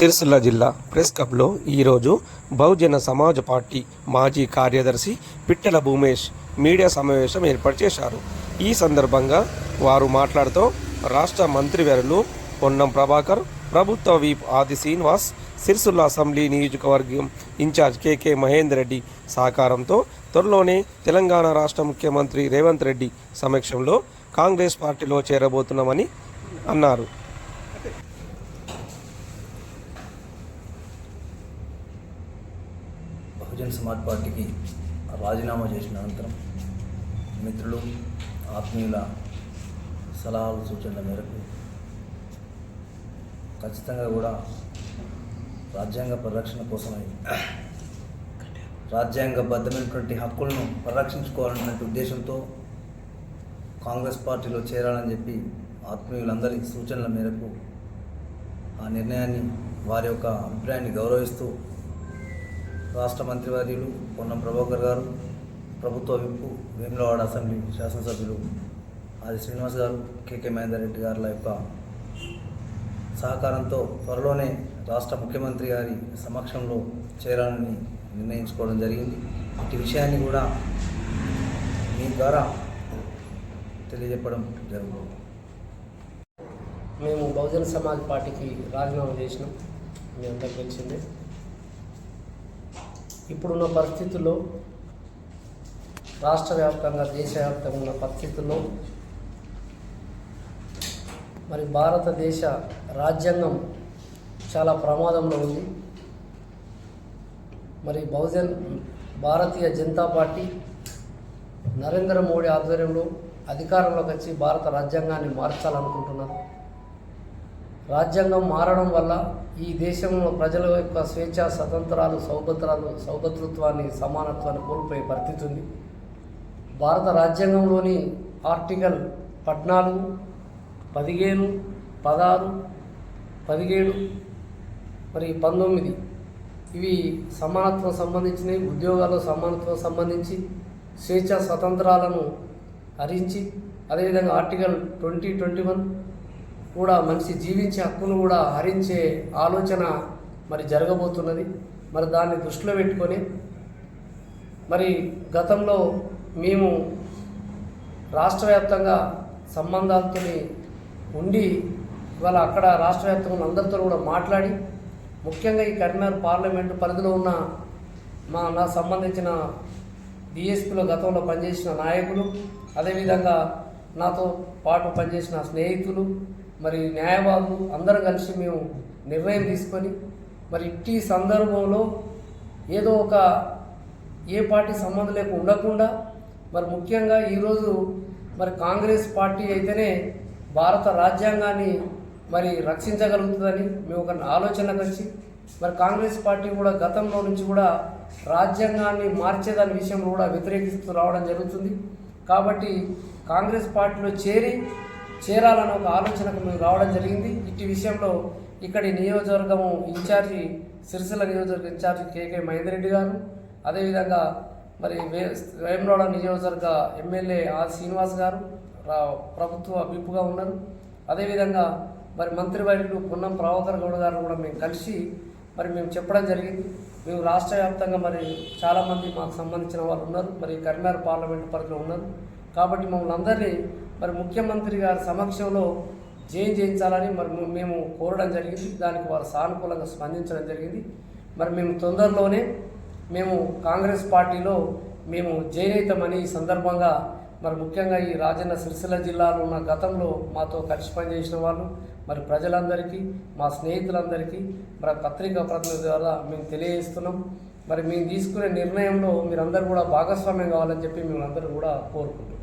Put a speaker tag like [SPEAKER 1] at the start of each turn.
[SPEAKER 1] సిరిసిల్ల జిల్లా ప్రెస్ క్లబ్లో ఈరోజు బహుజన సమాజ్ పార్టీ మాజీ కార్యదర్శి పిట్టల భూమేష్ మీడియా సమావేశం ఏర్పాటు చేశారు. ఈ సందర్భంగా వారు మాట్లాడుతూ రాష్ట్ర మంత్రివర్యులు పొన్నం ప్రభాకర్, ప్రభుత్వ వీప్ ఆది శ్రీనివాస్, సిరిసిల్ల అసెంబ్లీ నియోజకవర్గం ఇన్ఛార్జ్ కేకే మహేందర్ రెడ్డి సహకారంతో త్వరలోనే తెలంగాణ రాష్ట్ర ముఖ్యమంత్రి రేవంత్ రెడ్డి సమక్షంలో కాంగ్రెస్ పార్టీలో చేరబోతున్నామని అన్నారు.
[SPEAKER 2] బహుజన్ సమాజ్ పార్టీకి రాజీనామా చేసిన అనంతరం మిత్రులు, ఆత్మీయుల సలహాలు, సూచనల మేరకు ఖచ్చితంగా కూడా రాజ్యాంగ పరిరక్షణ కోసమై రాజ్యాంగబద్ధమైనటువంటి హక్కులను పరిరక్షించుకోవాలనే ఉద్దేశంతో కాంగ్రెస్ పార్టీలో చేరాలని చెప్పి ఆత్మీయులందరి సూచనల మేరకు ఆ నిర్ణయాన్ని, వారి యొక్క అభిప్రాయాన్ని గౌరవిస్తూ రాష్ట్ర మంత్రివర్యులు పొన్నం ప్రభాకర్ గారు, ప్రభుత్వ విప్ వేములవాడ అసెంబ్లీ శాసనసభ్యులు ఆది శ్రీనివాస్ గారు, కేకే మహేందర్ రెడ్డి గారుల యొక్క సహకారంతో త్వరలోనే రాష్ట్ర ముఖ్యమంత్రి గారి సమక్షంలో చేరాలని నిర్ణయించుకోవడం జరిగింది. ఇటు విషయాన్ని కూడా మీ ద్వారా తెలియజెప్పడం జరుగుతుంది.
[SPEAKER 3] మేము బహుజన సమాజ్ పార్టీకి రాజీనామా చేసినాం. మీ అందరికీ తెలిసిందే. ఇప్పుడున్న పరిస్థితుల్లో, రాష్ట్ర వ్యాప్తంగా దేశవ్యాప్తంగా ఉన్న పరిస్థితుల్లో మరి భారతదేశ రాజ్యాంగం చాలా ప్రమాదంలో ఉంది. మరి భారతీయ జనతా పార్టీ నరేంద్ర మోడీ ఆధ్వర్యంలో అధికారంలోకి వచ్చి భారత రాజ్యాంగాన్ని మార్చాలనుకుంటున్నారు. రాజ్యాంగం మారడం వల్ల ఈ దేశంలో ప్రజల యొక్క స్వేచ్ఛ, స్వతంత్రాలు, సౌభద్రత్వాన్ని, సమానత్వాన్ని కోల్పోయే పరిస్థితి ఉంది. భారత రాజ్యాంగంలోని ఆర్టికల్ 14, 15, 16, 17 మరి 19 ఇవి సమానత్వం సంబంధించినవి. ఉద్యోగాల్లో సమానత్వం సంబంధించి స్వేచ్ఛ స్వతంత్రాలను హరించి, అదేవిధంగా ఆర్టికల్ 20, 21 కూడా మనిషి జీవించే హక్కును కూడా హరించే ఆలోచన మరి జరగబోతున్నది. మరి దాన్ని దృష్టిలో పెట్టుకొని మరి గతంలో మేము రాష్ట్ర వ్యాప్తంగా సంబంధాలతో ఉండి ఇవాళ అక్కడ రాష్ట్ర వ్యాప్తంగా అందరితో కూడా మాట్లాడి, ముఖ్యంగా ఈ కరీంనగర్ పార్లమెంటు పరిధిలో ఉన్న నాకు సంబంధించిన డిఎస్పీలో గతంలో పనిచేసిన నాయకులు, అదేవిధంగా నాతో పాటు పనిచేసిన స్నేహితులు, మరి న్యాయవాదులు అందరం కలిసి మేము నిర్ణయం తీసుకొని మరి ఇట్టి సందర్భంలో ఏదో ఒక ఏ పార్టీ సంబంధం లేకుండా ఉండకుండా మరి ముఖ్యంగా ఈరోజు మరి కాంగ్రెస్ పార్టీ అయితేనే భారత రాజ్యాంగాన్ని మరి రక్షించగలుగుతుందని మేము ఒక ఆలోచనకు వచ్చి మరి కాంగ్రెస్ పార్టీ కూడా గతంలో నుంచి కూడా రాజ్యాంగాన్ని మార్చేదాని విషయంలో కూడా వ్యతిరేకిస్తూ రావడం జరుగుతుంది. కాబట్టి కాంగ్రెస్ పార్టీలో చేరాలని ఒక ఆలోచనకు మేము రావడం జరిగింది. ఇట్టి విషయంలో ఇక్కడి నియోజకవర్గము ఇన్ఛార్జి, సిరిసిల్ల నియోజకవర్గ ఇన్ఛార్జి కేకే మహేందర్ రెడ్డి గారు, అదేవిధంగా మరి వేములవాడ నియోజకవర్గ ఎమ్మెల్యే ఆది శ్రీనివాస్ గారు ప్రభుత్వ విప్గా ఉన్నారు. అదేవిధంగా మరి మంత్రివర్యులు పొన్నం ప్రభాకర్ గౌడ్ గారు కూడా మేము కలిసి మరి మేము చెప్పడం జరిగింది. మేము రాష్ట్ర వ్యాప్తంగా మరి చాలామంది మాకు సంబంధించిన వాళ్ళు ఉన్నారు, మరి కరీంనగర్ పార్లమెంటు పరిధిలో ఉన్నారు. కాబట్టి మమ్మల్ని అందరినీ మరి ముఖ్యమంత్రి గారి సమక్షంలో చేయించాలని మరి మేము కోరడం జరిగింది. దానికి వారు సానుకూలంగా స్పందించడం జరిగింది. మరి మేము తొందరలోనే మేము కాంగ్రెస్ పార్టీలో మేము జైనైతామని ఈ సందర్భంగా మరి ముఖ్యంగా ఈ రాజన్న సిరిసిల్ల జిల్లాలో ఉన్న గతంలో మాతో కలిసి పనిచేసిన వాళ్ళు, మరి ప్రజలందరికీ, మా స్నేహితులందరికీ మరి పత్రికా ప్రతినిధి ద్వారా మేము తెలియజేస్తున్నాం. మరి మేము తీసుకునే నిర్ణయంలో మీరందరూ కూడా భాగస్వామ్యం కావాలని చెప్పి మేము అందరూ కూడా కోరుకుంటున్నాం.